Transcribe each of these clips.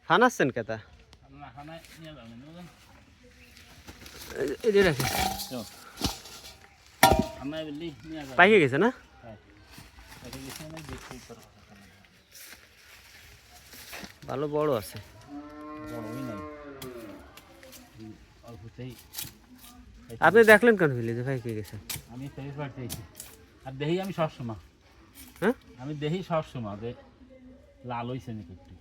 ফানাচ্ছেন কেতা রাখে পাইকে গেছে না ভালো বড় আছে আপনি দেখলেন কেন ভিলেজে পাইকে গেছে আমি আর দেখি আমি সবসময় হ্যাঁ আমি দেখি সবসময় যে লাল হয়েছে নাকি একটু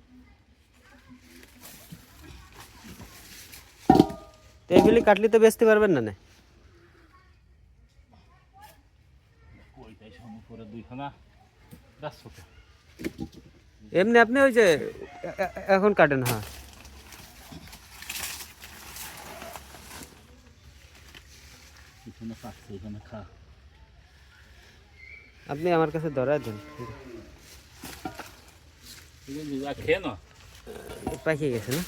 এগুলি কাটলে তো বেচতে পারবেন না না এমনি আপনি ওই যে এখন কাটেন হ্যাঁ আপনি আমার কাছে ধরা দেন খেয়ে না পাইকে গেছে না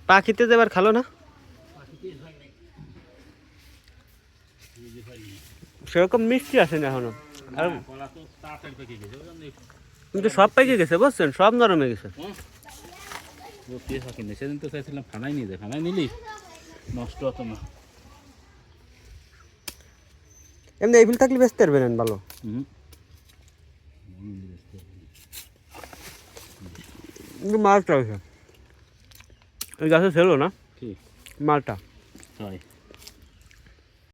পাখিতে যাবার খালো না সেরকম মিষ্টি আসে না এখনো আর কিন্তু সব পাইকে গেছে বুঝছেন সব নরম হয়ে গেছে সেদিন তো চাইছিলাম ফানাই নিয়ে যায় ফানাই নিলি নষ্ট হতো না এমনি এই ফুল থাকলে বেচতে পারবেন ভালো মালটা হয়েছে এই গাছে ছিল না কি মালটা হয়